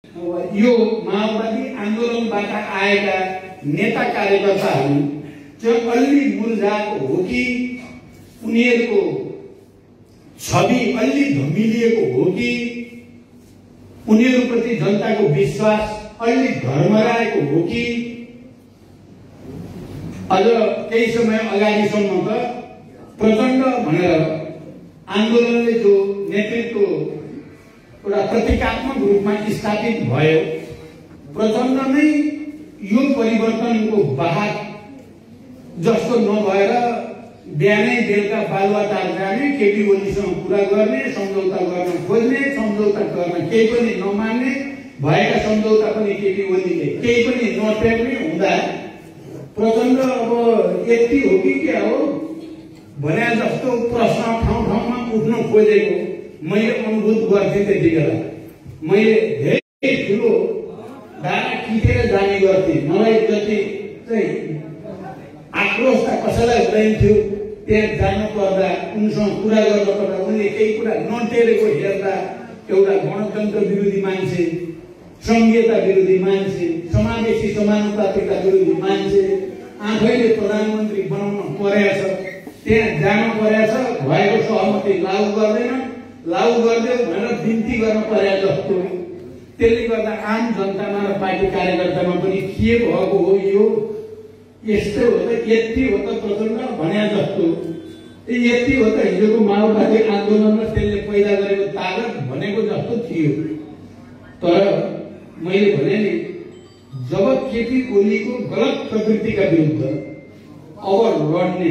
यो माओवादी आन्दोलनबाट आएका नेता कार्यकर्ताहरू चाहिँ अलि मुर्जाएको हो कि उनीहरूको छवि अलि धमिलिएको हो कि उनीहरूप्रति जनताको विश्वास अलि धर्मराएको हो कि अझ केही समय अगाडिसम्म त प्रचण्ड भनेर आन्दोलनले जो नेतृत्व एउटा प्रतीकात्मक रूपमा स्थापित भयो, प्रचण्ड नै यो परिवर्तनको वाहक जस्तो नभएर बिहानै बेलुका बालुवाटार जाने, केपी ओलीसँग कुरा गर्ने, सम्झौता गर्न खोज्ने, सम्झौता गर्न केही पनि नमान्ने, भएका सम्झौता पनि केपी ओलीले केही पनि नटेर्ने हुँदा प्रचण्ड अब यति हो कि क्या हो भने जस्तो प्रश्न ठाउँ ठाउँमा उठ्न खोजेको मैले अनुभूत गर्थेँ। त्यतिखेर मैले धेरै ठुलो धारा खिचेर जाने गर्थेँ। मलाई जति चाहिँ आक्रोश त कसैलाई हुँदैनथ्यो, त्यहाँ जानु पर्दा उनसँग कुरा गर्न पर्दा उनले केही कुरा नटेरेको हेर्दा एउटा गणतन्त्र विरोधी मान्छे, संघीयता विरोधी मान्छे, समावेशी समानुपातिकता विरोधी मान्छे आफैले प्रधानमन्त्री बनाउन परेछ, त्यहाँ जानु परेछ, भएको सहमति लागू गर्दैन, लागू गरिदियो भनेर बिन्ती गर्न परे जस्तो। त्यसले गर्दा आम जनतामा र पार्टी कार्यकर्तामा पनि के भएको हो, यो यस्तो हो त, यति हो त प्रचण्ड भने जस्तो, यति हो त हिजोको माओवादी आन्दोलन र त्यसले पैदा गरेको तागत भनेको जस्तो थियो। तर मैले भने नि, जब केपी ओलीको गलत प्रवृत्तिका विरुद्ध अब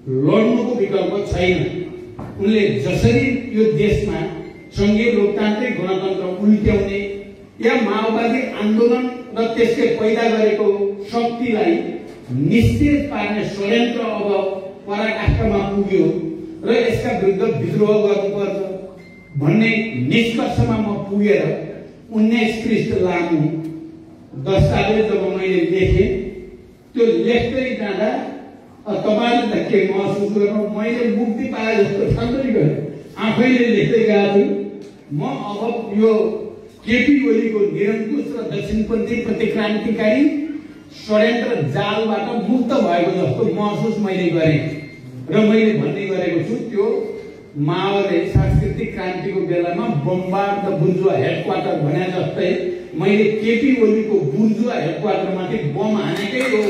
लड्नुको विकल्प छैन, उनले जसरी यो देशमा संघीय लोकतान्त्रिक गणतन्त्र उल्ट्याउने या माओवादी आन्दोलन र त्यसले पैदा गरेको शक्तिलाई निश्चित पार्ने षड्यन्त्र अब पराकाष्ठमा पुग्यो र यसका विरुद्ध विद्रोह गर्नुपर्छ भन्ने निष्कर्षमा म पुगेर 19 पृष्ठ लामो दस्तावेज जब मैले लेखेँ, त्यो लेख्दै जाँदा तपाईले त के महसुस गर्नु, मैले मुक्ति पाए जस्तो ठान्दै गएँ। आफैले लेख्दै गएको छु, म अब यो केपी ओलीको निरङ्कुश र दक्षिणपन्थी प्रतिक्रान्तिकारी षड्यन्त्र जालबाट मुक्त भएको जस्तो महसुस मैले गरेँ र मैले भन्ने गरेको छु, त्यो माओले सांस्कृतिक क्रान्तिको बेलामा बम्बार्ड द बुर्जुवा हेडक्वार्टर भने जस्तै मैले केपी ओलीको बुर्जुवा हेडक्वार्टरमाथि बम हानेकै हो।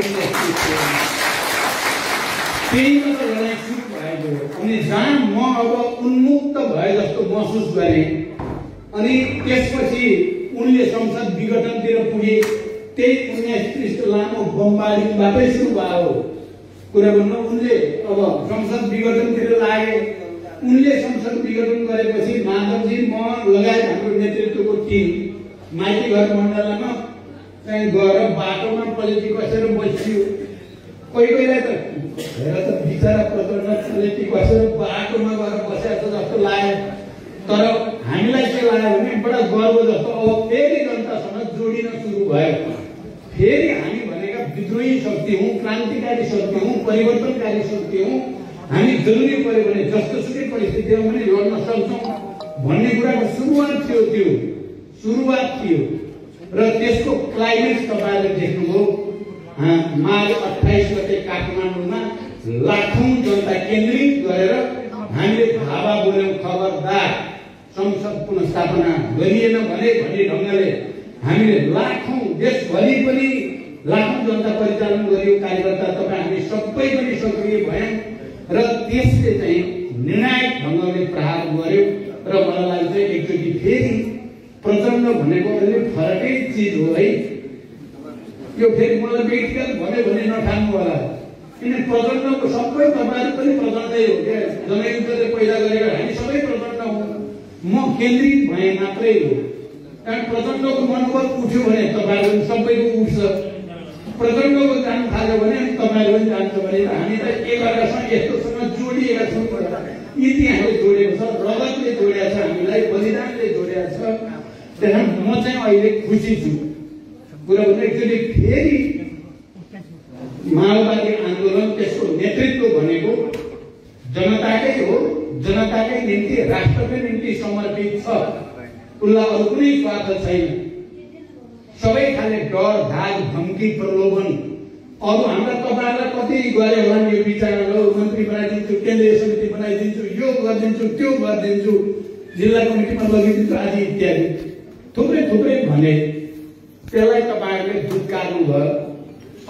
त्यही मात्र लडाइँ सुरु भएको हो। अनि जहाँ म अब उन्मुक्त भए जस्तो महसुस गरेँ, अनि त्यसपछि उनले संसद विघटनतिर पुगे, त्यही 19 पृष्ठ लामो बमबारीबाटै सुरु भयो कुरा भन्नु। उनले अब संसद विघटनतिर लागे, उनले संसद विघटन गरेपछि माधवजी म लगायत हाम्रो नेतृत्वको टिम माइती घर मण्डलमा चाहिँ गएर बाटोमा पलेटी कसेर बसियो। कोही कोहीलाई त हेर त बिचरा प्रचण्ड पलेटी कसेर बाटोमा गएर बसेको जस्तो लाग्यो, तर हामीलाई के लाग्यो भने बडा गर्व जस्तो। अब फेरि जनतासँग जोडिन सुरु भयो, फेरि हामी भनेका विद्रोही शक्ति हौँ, क्रान्तिकारी शक्ति हौँ, परिवर्तनकारी शक्ति हौँ, हामी जरुरी पर्यो भने जस्तोसुकै परिस्थितिमा पनि लड्न सक्छौँ भन्ने कुराको सुरुवात थियो। त्यो सुरुवात थियो र त्यसको क्लाइमेक्स तपाईले देख्नुभयो। माघ 28 गते काठमाडौँमा लाखौं जनता केन्द्रित गरेर हामीले धावा बोल्यौं, खबरदार संसद पुनर्स्थापना गरिएन भने भन्ने ढङ्गले हामीले लाखौं, देशभरि पनि लाखौं जनता परिचालन गरियो, कार्यकर्ता तपाईँ हामी सबै पनि सक्रिय भयौं र त्यसले चाहिँ निर्णायक ढङ्गले प्रहार गर्यो। र मलाई लाग्छ एकचोटि फेरि प्रचण्ड भनेको अलि फरकै चिज हो है। यो फेरि मलाई व्यक्तिगत भन्यो भने नठान्नु होला, किन प्रचण्डको सबै तपाईँहरू पनि प्रचण्डै हो क्या, जनयुद्धले पैदा गरेर हामी सबै प्रचण्ड हौँ। म केन्द्रित भए मात्रै हो, कारण प्रचण्डको मनोबल उठ्यो भने तपाईँहरू सबैको उठ्छ, प्रचण्डको जान थाल्यो भने तपाईँहरू पनि जान्छ भने हामी त एकअर्कासँग यस्तोसँग जोडिएका छौँ। इतिहासले जोडेको छ, रगतले जोडेको छ, हामीलाई बलिदानले जोडेको छ। त्यसैले म चाहिँ अहिले खुसी छु। कुरा भने एकचोटि फेरि माओवादी आन्दोलन, त्यसको नेतृत्व भनेको जनताकै हो, जनताकै निम्ति, राष्ट्रकै निम्ति समर्पित छ, उसलाई अरू कुनै स्वार्थ छैन। सबै खाले डर धाक धम्की प्रलोभन अरू हाम्रा तपाईँहरूलाई कति गरे होला नि यो विचारहरू मन्त्री बनाइदिन्छु केन्द्रीय समिति बनाइदिन्छु यो गरिदिन्छु त्यो गरिदिन्छु जिल्ला कमिटीमा लगिदिन्छु आदि इत्यादि थुप्रै थुप्रै भने त्यसलाई तपाईँहरूले दुत्कार्नुभयो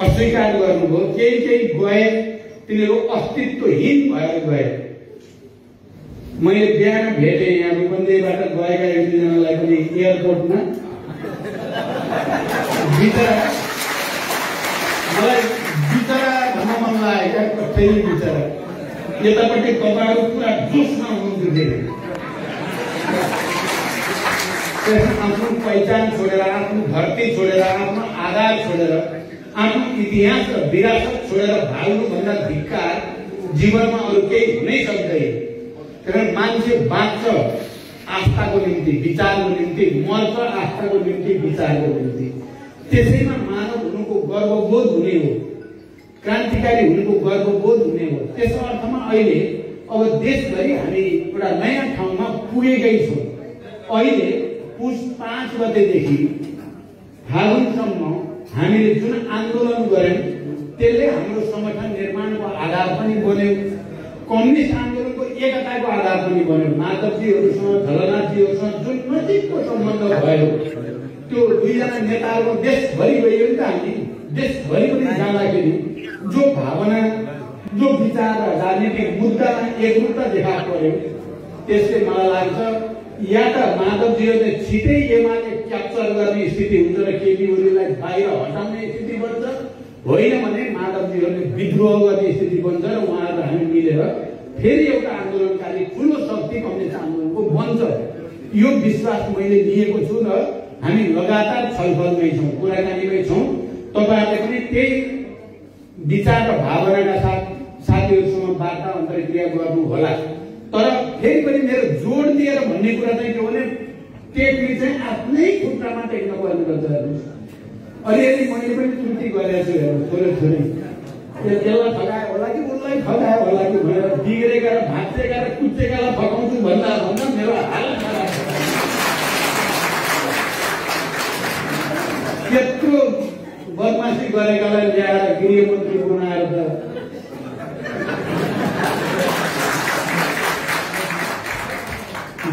अस्वीकार गर्नुभयो केही केही गए तिनीहरू अस्तित्वहीन भएर गए मैले बिहान भेटेँ यहाँ रूपन्देहीबाट गएका एक दुईजनालाई पनि एयरपोर्टमा मलाई बिचरा भन्न मन लाग्यो क्या कतै बिचरा यतापट्टि तपाईँहरू पुरा जोसमा हुनुहुन्थ्यो आफ्नो पहिचान छोडेर आफ्नो धरती छोडेर आफ्नो आधार छोडेर आफ्नो इतिहास र विरासत छोडेर भाग्नुभन्दा धिक्कार जीवनमा अरू केही हुनै सक्दैन किनभने मान्छे बाँच्छ आस्थाको निम्ति विचारको निम्ति मर्छ आस्थाको निम्ति विचारको निम्ति त्यसैमा मानव हुनुको गर्वबोध हुने हो क्रान्तिकारी हुनुको गर्वबोध हुने हो त्यसो अर्थमा अहिले अब देशभरि हामी एउटा नयाँ ठाउँमा पुगेकै छौँ अहिले पुस 5 गतेदेखि फागुनसम्म हामीले जुन आन्दोलन गर्यौं त्यसले हाम्रो संगठन निर्माणको आधार पनि बन्यो कम्युनिस्ट आन्दोलनको एकताको आधार पनि बन्यो माधवजीहरूसँग झलनाथजीहरूसँग जुन नजिकको सम्बन्ध भयो त्यो दुईजना नेताहरूको देशभरि गइयो नि त हामी देशभरि पनि जाँदाखेरि जो भावना जो विचार र राजनीतिक मुद्दामा एकरूपता देखा पर्यो त्यसले मलाई लाग्छ या त माधवजीहरूले छिटै एमाले क्याप्चर गर्ने स्थिति हुन्छ र केपी ओलीलाई बाहिर हटाउने स्थिति बन्छ होइन भने माधवजीहरूले विद्रोह गर्ने स्थिति बन्छ र उहाँहरू हामी मिलेर फेरि एउटा आन्दोलनकारी ठुलो शक्ति कम्युनिस्ट आन्दोलनको बन्छ यो विश्वास मैले लिएको छु र हामी लगातार छलफलमै छौँ कुराकानीमै छौँ तपाईहरुले पनि त्यही विचार र भावनाका साथ साथीहरूसँग वार्ता अन्तर्क्रिया गर्नु होला तर फेरि पनि मेरो जोड दिएर भन्ने कुरा चाहिँ के भने टेक्निक चाहिँ आफ्नै खुट्टामा टेक्न पर्ने गर्छ अलिअलि मैले पनि त्रुटि गरेको छु थोरै थोरै यसलाई ठगायो होला कि उसलाई ठगायो होला कि भनेर बिग्रेका र भाँचेका र कुचेकालाई फकाउँछु भन्दा भन्दा मेरो हालत खराब त्यत्रो बदमासी गरेकालाई ल्याएर गृहमन्त्री बनाएर त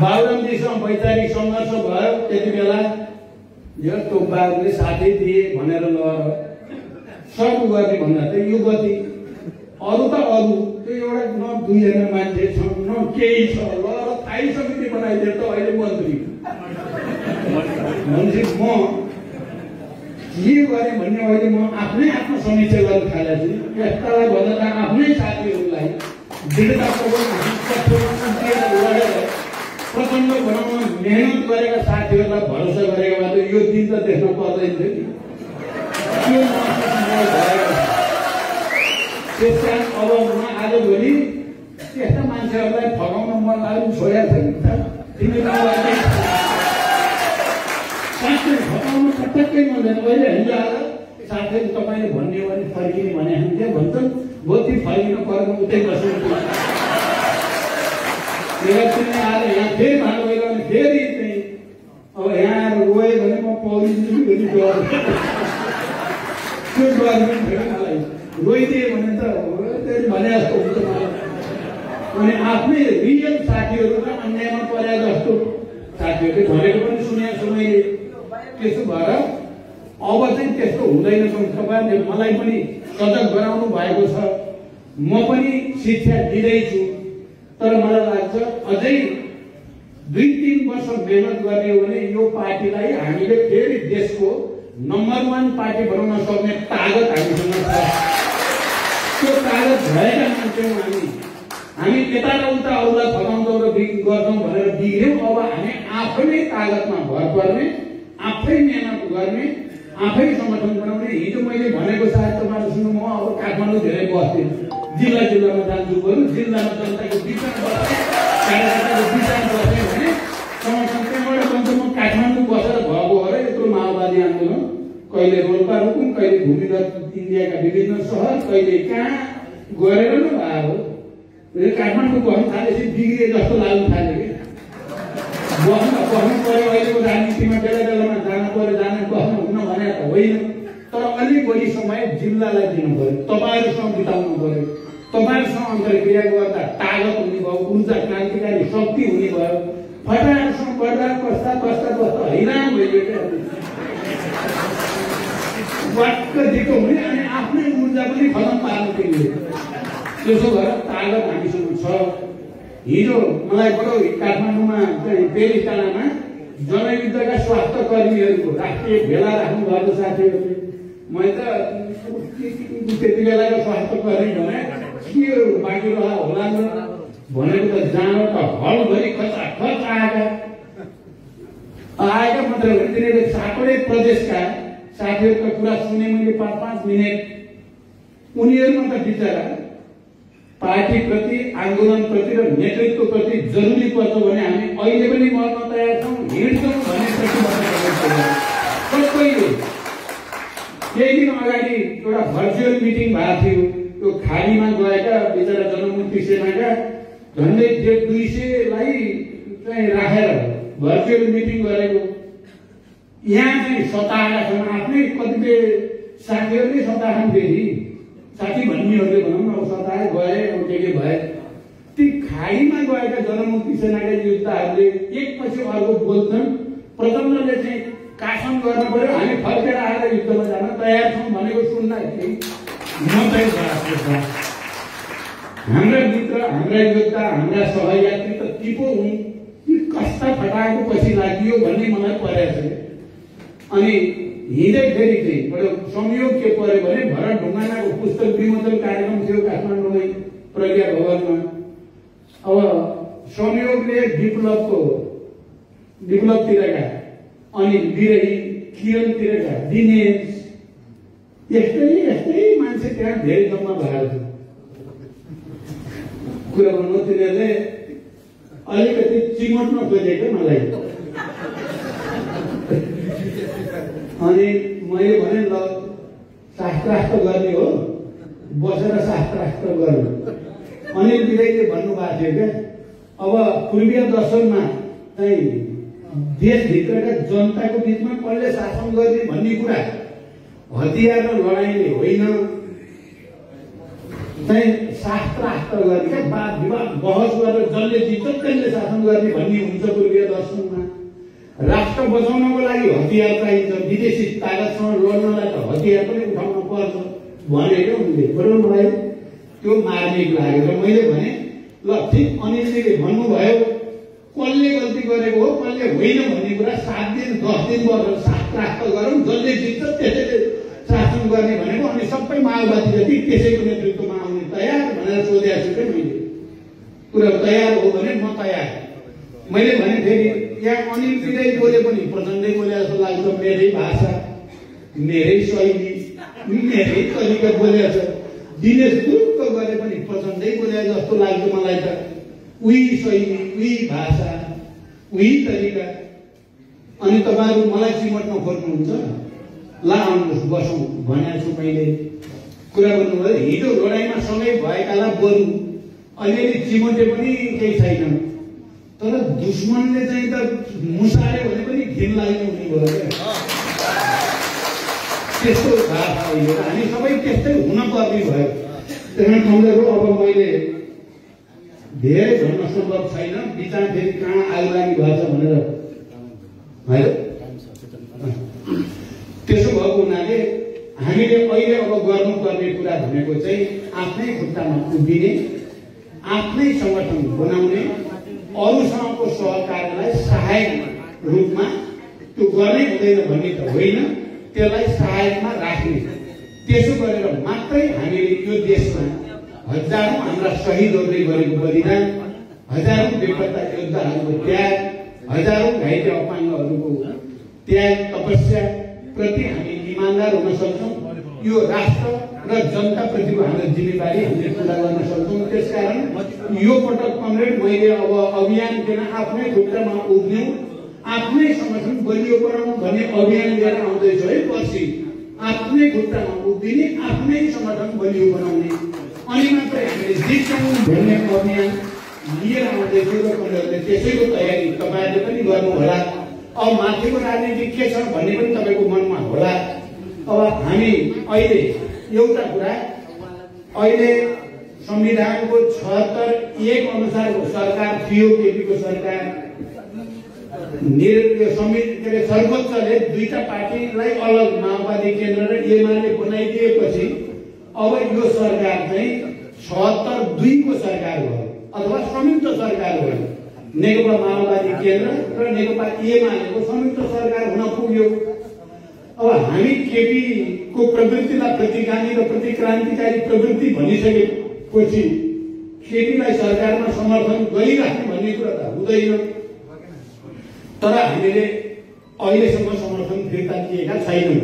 बाबुरामजीसँग वैचारिक सङ्घर्ष भयो त्यति बेला यो तोपबाहरूले साथै दिए भनेर लगेर सर्व गर्ने भन्दा त यो गति अरू त अरू त्यो एउटा न दुईजना मान्छे छ न केही छ ल स्थायी समिति बनाइदिएर त अहिले मन्त्री मान्छे म के गरेँ भन्ने अहिले म आफ्नै आफ्नो समीक्षा गर्न थालेको छु यस्तालाई भन्दा आफ्नै साथीहरूलाई दृढतापूर्वक लडेर प्रचण्ड बनाउन मेहनत गरेका साथीहरूलाई भरोसा गरेको भए यो दिन त देख्न पर्दैन थियो नि त्यस कारण अब म आजभोलि त्यस्ता मान्छेहरूलाई फगाउन मन लाग्यो छोडेको छ नि तिमीहरूलाई साँच्चै फगाउन पटक्कै मनदैन अहिले हिजो आएर साथीहरू तपाईँले भन्ने हो भने फर्किने भने हामीले भन्छन् गोती फर्किन पर्ने उतै बस्नु इलेक्सनले आएर यहाँ फेरि भानु गयो भने फेरि चाहिँ अब यहाँ आएर रोयो भने म पौडिन्छु फेरि डर त्यो डर पनि थियो मलाई रोइदिएँ भने त भने जस्तो हुन्छ मलाई अनि आफ्नै रियल साथीहरू र अन्यायमा परे जस्तो साथीहरूले भनेको पनि सुनेको छु मैले त्यसो भएर अब चाहिँ त्यस्तो हुँदैन तपाईँहरूले मलाई पनि सजग गराउनु भएको छ म पनि शिक्षा दिँदैछु तर मलाई लाग्छ अझै 2-3 वर्ष मेहनत गर्ने हो भने यो पार्टीलाई हामीले फेरि देशको नम्बर 1 पार्टी बनाउन सक्ने तागत हामीसँग छ त्यो तागत भएका मान्छे हामी यता र उता अरूलाई फकाउँछौँ र गर्छौँ भनेर बिग्र्यौँ अब हामी आफैले तागतमा भर पर्ने आफै मेहनत गर्ने आफै संगठन बनाउने हिजो मैले भनेको सायद तपाईँले सुन्नु म अब काठमाडौँ धेरै बस्थेँ जिल्ला जिल्लामा जान्छु बरु जिल्लामा जनताको विचार बस्ने कार्यकर्ताको विचार बस्ने भने संगठन त्यहाँबाट बन्छ म काठमाडौँ बसेर भएको हो र यत्रो माओवादी आन्दोलन कहिले रोल्पा रुकुम कहिले भूमिगत इन्डियाका विभिन्न सहर कहिले कहाँ गएर न भयो काठमाडौँ बस्नु थालेपछि बिग्रिए जस्तो लाग्नु थाल्यो कि बस्नु पर्यो अहिलेको राजनीतिमा बेला बेलामा जानु पर्यो जानु बस्नु हुन होइन, तर अलिक बढी समय जिल्लालाई दिनु पर्यो, तपाईहरुसँग बिताउनु पर्यो, तपाईहरुसँग अन्तर्क्रिया गर्दा तागत हुने भयो, ऊर्जा क्रान्तिकारी शक्ति हुने भयो। फटाहरूसँग गर्दा कस्ता हैरान भइगयो वाक्क दिएको हुने अनि आफ्नै ऊर्जा पनि खतम पार्नु पर्यो। त्यसो भएर तागत हामीसँग छ। हिजो मलाई बडो काठमाडौँमा चाहिँ बेलिटाडामा जनयुद्धका स्वास्थ्य कर्मीहरूको राष्ट्रिय भेला राख्नु भएको साथीहरूले, मैले त त्यति बेलाको स्वास्थ्य कर्मी भने के बाँकी रह होला भनेको त जान त हलभरि खचाखच आएका मात्र हो। तिनीहरूले सातवटै प्रदेशका साथीहरूका कुरा सुने मैले 5-5 मिनट। उनीहरूमा त बिचरा पार्टी प्रति, आन्दोलन प्रति र नेतृत्व प्रति जरुरी पर्छ भने हामी अहिले पनि मर्न तयार छौँ, हिँड्छौँ भन्ने प्रतिबद्धता सबैले। केही दिन अगाडि एउटा भर्चुअल मिटिङ भएको थियो, त्यो खाडीमा गएका बिचरा जनमुक्ति सेनाका झन्डै 200लाई चाहिँ राखेर भर्चुअल मिटिङ गरेको। यहाँ चाहिँ सताएका छन्, आफ्नै कतिपय साथीहरूले सताएछन्, फेरि साथी भन्नेहरूले भनौँ न, सताए गए के भए। ती खाडीमा गएका जनमुक्ति सेनाका योद्धाहरूले एकपछि अर्को बोल्छन्। प्रचण्डले चाहिँ शासन गर्न पर्यो, हामी फर्केर आएर युद्धमा जान तयार छौँ भनेको सुन्दाखेरि म चाहिँ हाम्रा मित्र, हाम्रा योद्धा, हाम्रा सहयात्री त ती पो हुन्, ती कस्ता फटाएको पछि लाग्यो भन्ने मलाई परेको छ। अनि हिजै फेरि चाहिँ बडो संयोग के पर्यो भने भरत ढुङ्गानाको पुस्तक विमोचन कार्यक्रम थियो काठमाडौँमै प्रज्ञा भवनमा। अब संयोगले विप्लवतिरका अनि विरही किरणतिरका दिनेश यस्तै मान्छे त्यहाँ धेरै जम्मा भएको छ। कुरा भन्नु तिनीहरूले अलिकति चिमोट्न खोजेको मलाई। अनि मैले भने ल शास्त्रास्त्र गर्ने हो, बसेर शास्त्रास्त्र गर्नु। अनिल विजयले भन्नुभएको थियो क्या, अब पूर्वीय दर्शनमा चाहिँ देशभित्रका जनताको बिचमा कसले शासन गर्ने भन्ने कुरा हतियार र लडाइँले होइन, चाहिँ शास्त्रास्त्र गर्ने क्या, वाद विवाद बहस गरेर जसले जित्छ त्यसले शासन गर्ने भन्ने हुन्छ पूर्वीय दर्शनमा। राष्ट्र बचाउनको लागि हतियार चाहिन्छ, विदेशी ताकतसँग लड्नलाई त हतियार पनि उठाउन पर्छ भनेको उनले। बरु मलाई त्यो मार्मिक लाग्यो र मैले भने ल ठिक अनिलजीले भन्नुभयो, कसले गल्ती गरेको हो कसले होइन भन्ने कुरा 7 दिन 10 दिन गरेर शास्त्रास्त्र गरौँ, जसले जित्छ त्यसैले शासन गर्ने भनेको। अनि सबै माओवादी जति त्यसैको नेतृत्वमा आउने तयार भनेर सोधेको छु क्या मैले। कुरा तयार हो भने म तयार। मैले भने फेरि यहाँ अनिल विजय बोले पनि प्रचण्डै बोले जस्तो लाग्छ, मेरै भाषा, मेरै शैली, मेरै तरिका बोले छ। दिनेश दुःख गरे पनि प्रचण्डै बोले जस्तो लाग्छ मलाई त। उही शैली, उही भाषा, उही तरिका। अनि तपाईँहरू मलाई चिमट्न खोज्नुहुन्छ, ला आउनुहोस् बसौँ भनेको छु मैले। कुरा गर्नुभयो हिजो लडाइँमा सँगै भएकालाई बरु अलिअलि चिमटे पनि केही छैन, तर दुश्मनले चाहिँ त मुसार्यो भने पनि घिन लाग्ने हुने भयो क्या। त्यस्तो भाषा अहिले हामी सबै त्यस्तै हुन पर्ने भयो। त्यहाँ सम्झेको अब मैले धेरै भन्न सम्भव छैन, विचार फेरि कहाँ आइलाग्ने भएछ भनेर है। त्यसो भएको हुनाले हामीले अहिले अब गर्नुपर्ने कुरा भनेको चाहिँ आफ्नै खुट्टामा उभिने, आफ्नै संगठन बनाउने, अरूसँगको सहकार्यलाई सहायक रूपमा त्यो गर्नै हुँदैन भन्ने त होइन, त्यसलाई सहायकमा राख्ने। त्यसो गरेर मात्रै हामीले यो देशमा हजारौं हाम्रा शहीदहरूले गरेको बलिदान, हजारौं बेपत्ता योद्धाहरूको त्याग, हजारौं घाइते अपाङ्गहरूको त्याग तपस्या प्रति हामी इमानदार हुन सक्छौँ। यो राष्ट्र र जनता प्रतिको हाम्रो जिम्मेवारी हामीले पुरा गर्न सक्छौँ। त्यसकारण यो पटक कमरेड मैले अब अभियान किन आफ्नै खुट्टामा उभिनु, आफ्नै संगठन बलियो बनाउनु भन्ने अभियान लिएर आउँदैछ है। पर्सि आफ्नै खुट्टामा उभिने, आफ्नै संगठन बलियो बनाउने, अनि मात्रै हामीले जित्छौँ भन्ने अभियान लिएर आउँदैछु र कमरेडले त्यसैको तयारी तपाईँहरूले पनि गर्नु होला। अब माथिको राजनीति के छ भन्ने पनि तपाईँको मनमा होला। अब हामी अहिले एउटा कुरा, अहिले संविधानको 76(1) अनुसारको सरकार थियो, केपीको सरकार। सर्वोच्चले दुईटा पार्टीलाई अलग, माओवादी केन्द्र र एमाले बनाइदिएपछि अब यो सरकार चाहिँ 76(2) को सरकार भयो अथवा संयुक्त सरकार भयो। नेकपा माओवादी केन्द्र र नेकपा एमालेको संयुक्त सरकार हुन पुग्यो। अब हामी केपीको प्रवृत्तिलाई प्रतिगामी र प्रतिक्रान्तिकारी प्रवृत्ति भनिसकेपछि केपीलाई सरकारमा समर्थन गरिराख्ने भन्ने कुरा त हुँदैन। तर हामीले अहिलेसम्म समर्थन फिर्ता लिएका छैनौँ।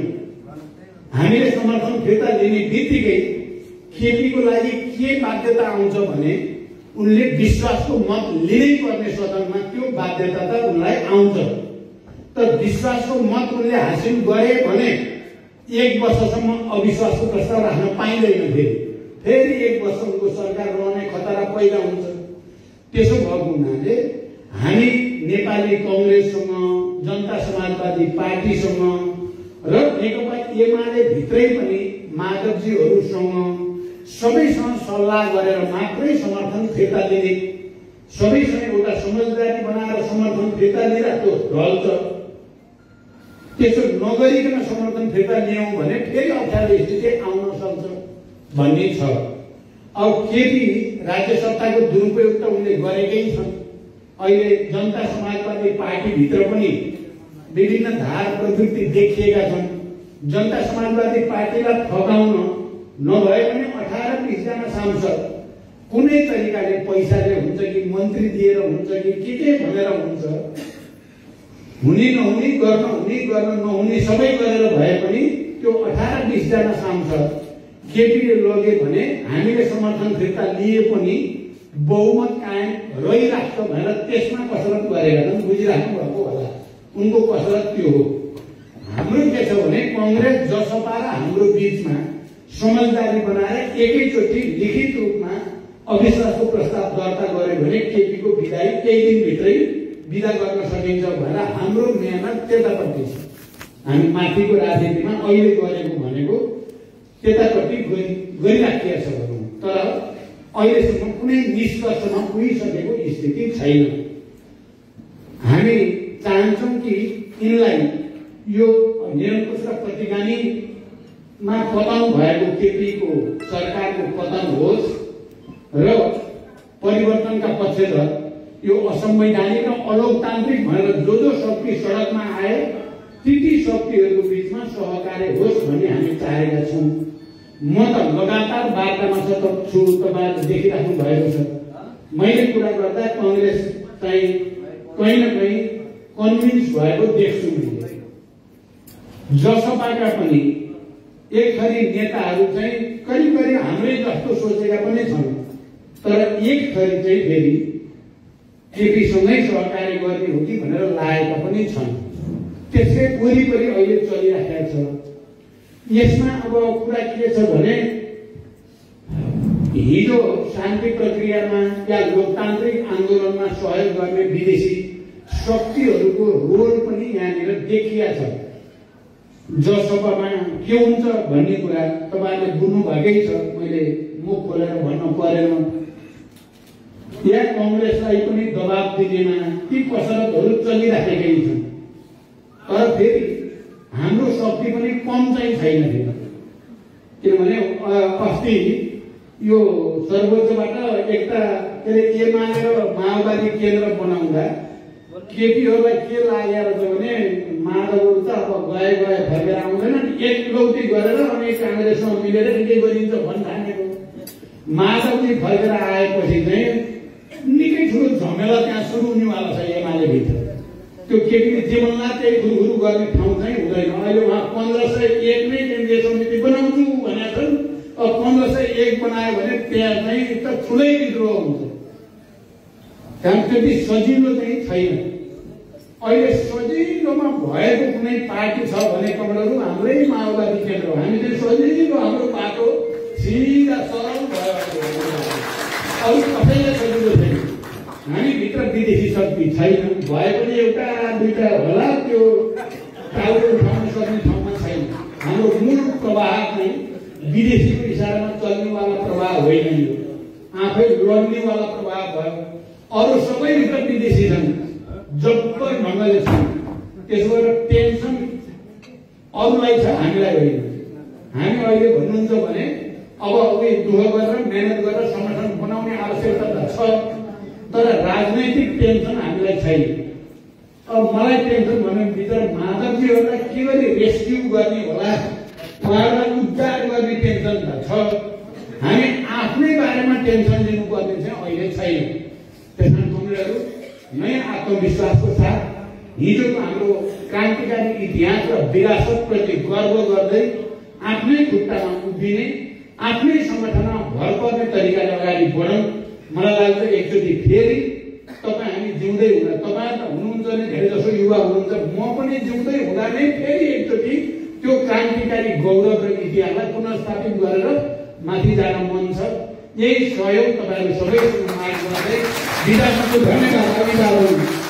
हामीले समर्थन फिर्ता लिने बित्तिकै केपीको लागि के बाध्यता आउँछ भने उनले विश्वासको मत लिनै पर्ने सदनमा त्यो बाध्यता त उनलाई आउँछ। तर विश्वासको मत उनले हासिल गरे भने 1 वर्षसम्म अविश्वासको प्रस्ताव राख्न पाइँदैन। फेरि 1 वर्ष उनको सरकार रहने खतरा पैदा हुन्छ। त्यसो भएको हुनाले हामी नेपाली कांग्रेससँग, जनता समाजवादी पार्टीसँग र नेकपा एमाले भित्रै पनि माधवजीहरूसँग सबैसँग सल्लाह गरेर मात्रै समर्थन फिर्ता लिने, सबैसँग एउटा समझदारी बनाएर समर्थन फिर्ता लिँदा त्यो ढल्छ। त्यसो नगरिकन समर्थन फिर्ता लियौँ भने फेरि अप्ठ्यारो स्थिति आउन सक्छ भन्ने छ। अब केपी राज्य सत्ताको दुरुपयोग त उनले गरेकै छन्। अहिले जनता समाजवादी पार्टीभित्र पनि विभिन्न धार प्रवृत्ति देखिएका छन्। जनता समाजवादी पार्टीलाई फकाउन नभए पनि 18-20 जना सांसद कुनै तरिकाले पैसाले हुन्छ कि मन्त्री दिएर हुन्छ कि के भनेर हुन्छ, हुने नहुने, गर्न नहुने सबै गरेर भए पनि त्यो 18-20 जना सांसद केपीले लगे भने हामीले समर्थन फिर्ता लिए पनि बहुमत कायम रहिराख्छ भनेर त्यसमा कसरत गरेका छन्। बुझिराख्नु भएको होला उनको कसरत त्यो हो। हाम्रो के छ भने कांग्रेस जसपा र हाम्रो बीचमा समझदारी बनाएर एकैचोटि लिखित रूपमा अविश्वासको प्रस्ताव दर्ता गर्यो भने केपीको विदाई केही दिनभित्रै विदा गर्न सकिन्छ भनेर हाम्रो मेहनत त्यतापट्टि छ। हामी माथिको राजनीतिमा अहिले गरेको भनेको त्यतापट्टि गरिराखिएको छ भनौँ। तर अहिलेसम्म कुनै निष्कर्षमा पुगिसकेको स्थिति छैन। हामी चाहन्छौँ कि यिनलाई यो निरङ्कुश र प्रतिगामीमा पतन भएको केपीको सरकारको पतन होस् र परिवर्तनका पक्षधर यो असंवैधानिक र अलोकतान्त्रिक भनेर जो शक्ति सडकमा आए ती शक्तिहरूको बीचमा सहकार्य होस् भन्ने हामी चाहेका छौँ। म त लगातार वार्तामा छु, तपाईँहरूले देखिराख्नु भएको छ। मैले कुरा गर्दा कांग्रेस चाहिँ कहीँ न कहीँ कन्भिन्स भएको देख्छु। जसपाका पनि एक थरी नेताहरू चाहिँ करिब हाम्रै जस्तो सोचेका पनि छन्। तर एक थरी चाहिँ फेरि केपीसँगै सहकार्य गर्ने हो कि भनेर लागेका पनि छन्। त्यसै वरिपरि अहिले चलिराखेको छ। यसमा अब कुरा के छ भने हिजो शान्ति प्रक्रियामा या लोकतान्त्रिक आन्दोलनमा सहयोग गर्ने विदेशी शक्तिहरूको रोल पनि यहाँनिर देखिया छ। जसपामा के हुन्छ भन्ने कुरा तपाईँहरूले बुझ्नु भएकै छ। मैले मुख खोलेर भन्न परेन। यहाँ कांग्रेसलाई पनि दबाब दिनेमा ती कसरतहरू चलिराखेकै छन्। तर फेरि हाम्रो शक्ति पनि कम चाहिँ छैन फेरि। किनभने अस्ति यो सर्वोच्चबाट एकता एमाले र माओवादी केन्द्र बनाउँदा केपीहरूलाई के लागेर छ भने माधवहरू त अब गए फर्केर आउँदैनन्, एकलौटी गरेर अनि कांग्रेससँग मिलेर के गरिन्छ भन्ठानेको। माधवजी फर्केर आएपछि चाहिँ निकै ठुलो झमेला त्यहाँ सुरु हुनेवाला छ एमाले भित्र। त्यो केपीले जीवनलाई त्यही गुरुगुरु गर्ने ठाउँ चाहिँ हुँदैन। अहिले उहाँ 1501 नै केन्द्रीय समिति बनाउँछु भनेका छन्। अब 1501 बनायो भने त्यहाँ चाहिँ त ठुलै विद्रोह हुन्छ। कारण त्यति सजिलो चाहिँ छैन। अहिले सजिलोमा भएको कुनै पार्टी छ भने कमलहरू हाम्रै माओवादी केन्द्र हो। हामी चाहिँ सजिलो हाम्रो बाटो सिधा सरल भयो। अरू कसैले सजिलो छैन। हामी भित्र विदेशी शक्ति छैन। भए पनि एउटा दुईटा होला, त्यो टाउको उठाउन सक्ने ठाउँमा छैन। हाम्रो मूल आफै लड्नेवाला प्रभाव भयो, अरू सबैभित्र विदेशी छन्, जब्बर ढङ्गले छन्। त्यसबाट टेन्सन अरूलाई छ, हामीलाई होइन। हामी अहिले भन्नुहुन्छ भने अब उही दुःख गरेर मेहनत गरेर संगठन बनाउने आवश्यकता त छ, तर राजनैतिक टेन्सन हामीलाई छैन। अब मलाई टेन्सन भने भित्र माधवजीहरूलाई के गरी रेस्क्यु गर्ने होला, उहाँहरूलाई उद्धार गर्ने टेन्सन त छ। हामी आफ्नै बारेमा टेन्सन लिनुपर्ने चाहिँ अहिले छैन। त्यसमा तपाईँहरू नयाँ आत्मविश्वासको साथ हिजोको हाम्रो क्रान्तिकारी इतिहास र विरासतप्रति गर्व गर्दै आफ्नै खुट्टामा उभिने, आफ्नै संगठनमा भर पर्ने तरिकाले अगाडि बढौँ। मलाई लाग्छ एकचोटि फेरि तपाईँ हामी जिउँदै हुँदा, तपाईँ त हुनुहुन्छ नै धेरै जसो युवा हुनुहुन्छ, म पनि जिउँदै हुँदा नै फेरि एकचोटि त्यो क्रान्तिकारी गौरव र इतिहासलाई पुनर्स्थापित गरेर माथि जान मन छ। यही सहयोग तपाईँहरू सबैसँग माग गर्दै बिदा गर्छु। धन्यवाद।